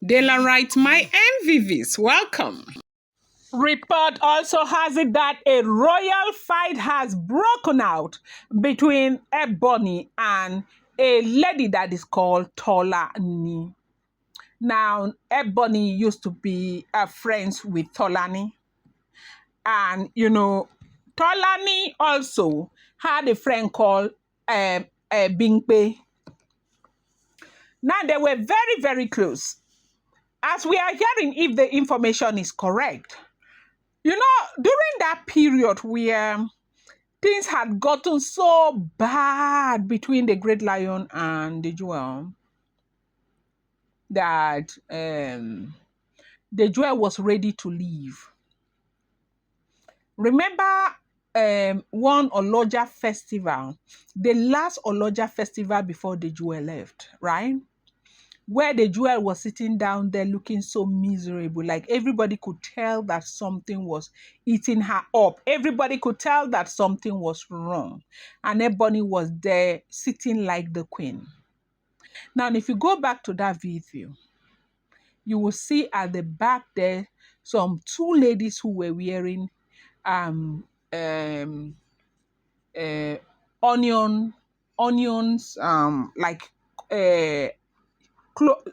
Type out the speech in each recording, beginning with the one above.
Dela writes, my MVVs, welcome. Report also has it that a royal fight has broken out between Ebony and a lady that is called Tolani. Now, Ebony used to be friends with Tolani. And, Tolani also had a friend called Bimpe. Now, they were very, very close. As we are hearing, if the information is correct, during that period where things had gotten so bad between the Great Lion and the Jewel that the Jewel was ready to leave. Remember one Oloja festival, the last Oloja festival before the Jewel left, right? Where the Jewel was sitting down there looking so miserable, like everybody could tell that something was eating her up. Everybody could tell that something was wrong. And Ebony was there sitting like the queen. Now, if you go back to that video, you will see at the back there some two ladies who were wearing onions, cloth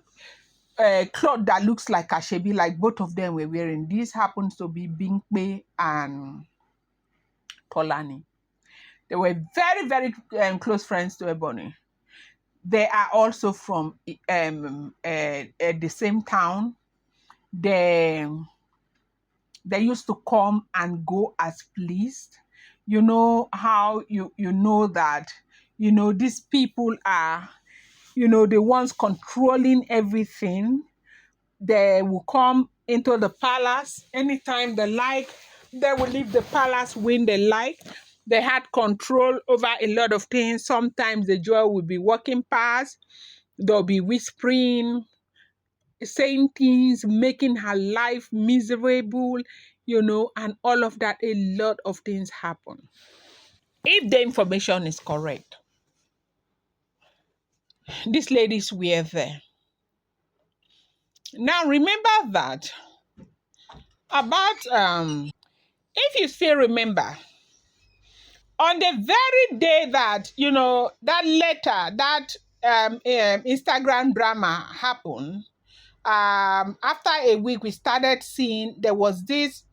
that looks like Ashebi, like both of them were wearing. This happens to be Bimpe and Tolani. They were very, very close friends to Ebony. They are also from the same town. They used to come and go as pleased. You know how you know that, these people are, the ones controlling everything. They will come into the palace anytime they like. They will leave the palace when they like. They had control over a lot of things. Sometimes the Jewel will be walking past. They'll be whispering, saying things, making her life miserable, and all of that. A lot of things happen. If the information is correct, these ladies were there. Now, remember that about, if you still remember, on the very day that, that letter, that Instagram drama happened, after a week, we started seeing there was this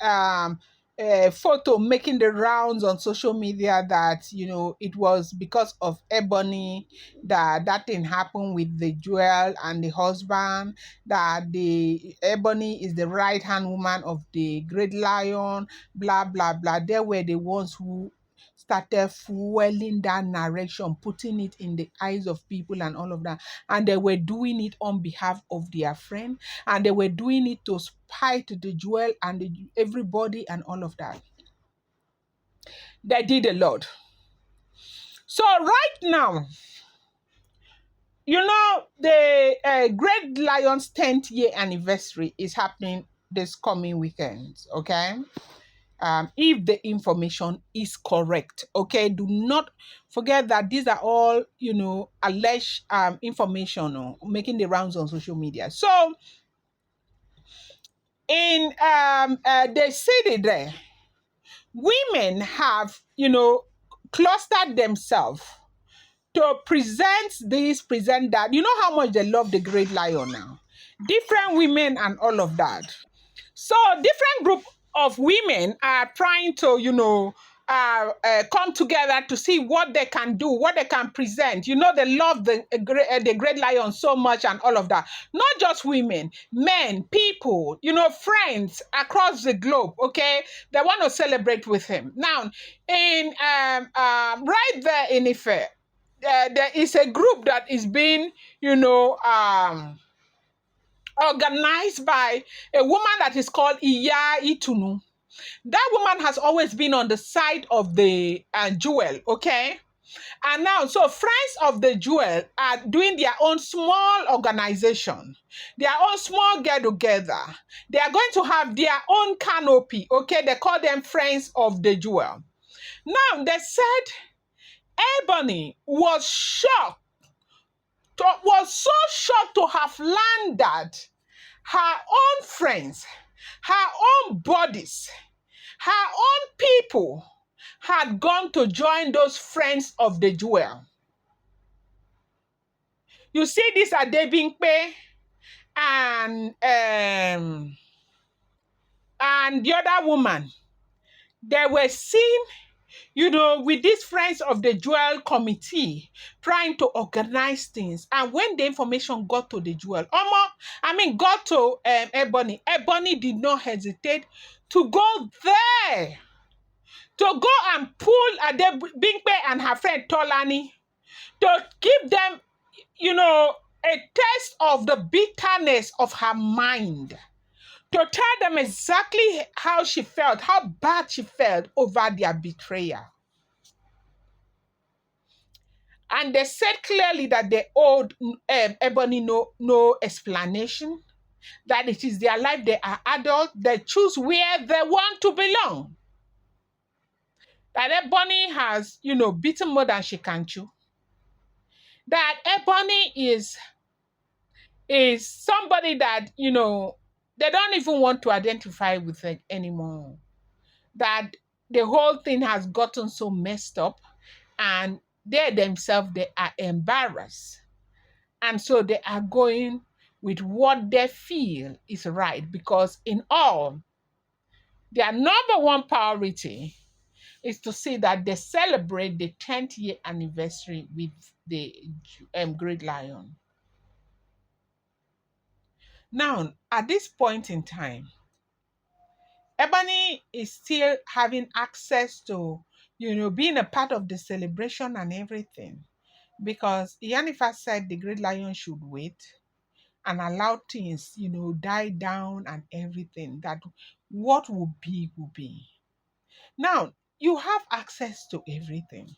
photo making the rounds on social media that, it was because of Ebony that thing happened with the Jewel and the husband, that the Ebony is the right-hand woman of the Great Lion, blah, blah, blah. They were the ones who started fueling that narration, putting it in the eyes of people and all of that. And they were doing it on behalf of their friend, and they were doing it to spite the Jewel and everybody and all of that. They did a lot. So right now, the Great Lion's 10th year anniversary is happening this coming weekend, okay? If the information is correct, okay? Do not forget that these are all, alleged information making the rounds on social media. So, in the city there, women have, clustered themselves to present this, present that. You know how much they love the Great Lion now. Different women and all of that. So different group of women are trying to, come together to see what they can do, what they can present. They love the Great Lion so much and all of that. Not just women, men, people, friends across the globe, okay? They want to celebrate with him. Now, in right there in Ife, there is a group that is being, organized by a woman that is called Iya Itunu. That woman has always been on the side of the Jewel, okay? And now, so friends of the Jewel are doing their own small organization, their own small get-together. They are going to have their own canopy, okay? They call them friends of the Jewel. Now, they said Ebony was shocked, was so shocked to have learned that her own friends, her own bodies, her own people had gone to join those friends of the jewel. You see this Adebimpe and the other woman, they were seen, with these friends of the jewel committee trying to organize things. And when the information got to the jewel, got to Ebony, Ebony did not hesitate to go there, to go and pull Adebimpe and her friend Tolani, to give them, a taste of the bitterness of her mind, to tell them exactly how she felt, how bad she felt over their betrayal. And they said clearly that they owed Ebony no explanation, that it is their life, they are adults, they choose where they want to belong. That Ebony has, beaten more than she can chew. That Ebony is somebody that, they don't even want to identify with it anymore. That the whole thing has gotten so messed up, and they themselves, they are embarrassed. And so they are going with what they feel is right, because in all, their number one priority is to see that they celebrate the 10th year anniversary with the Great Lion. Now, at this point in time, Ebony is still having access to, being a part of the celebration and everything, because Yanifa said the Great Lion should wait and allow things, die down and everything, that what will be, will be. Now, you have access to everything.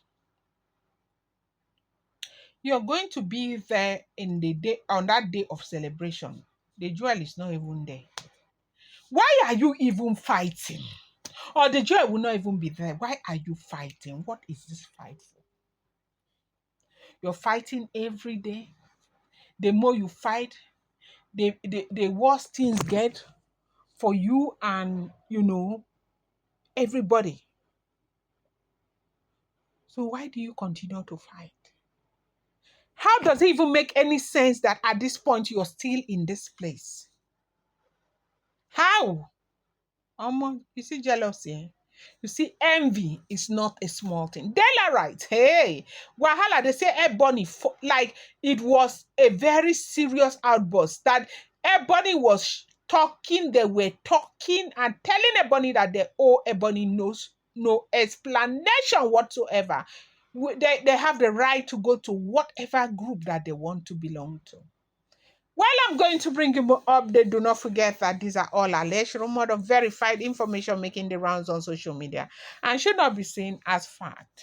You're going to be there on that day of celebration. The jewel is not even there. Why are you even fighting? Or the jewel will not even be there. Why are you fighting? What is this fight for? You're fighting every day. The more you fight, the worse things get for you and, everybody. So why do you continue to fight? How does it even make any sense that at this point you're still in this place? How? You see jealousy, eh? You see, envy is not a small thing. Della right, hey, Wahala, they say Ebony, like it was a very serious outburst that Ebony was talking, they were talking and telling Ebony that they owe Ebony no explanation whatsoever. They have the right to go to whatever group that they want to belong to. While I'm going to bring you more update, do not forget that these are all alleged, rumored, or verified information making the rounds on social media and should not be seen as fact.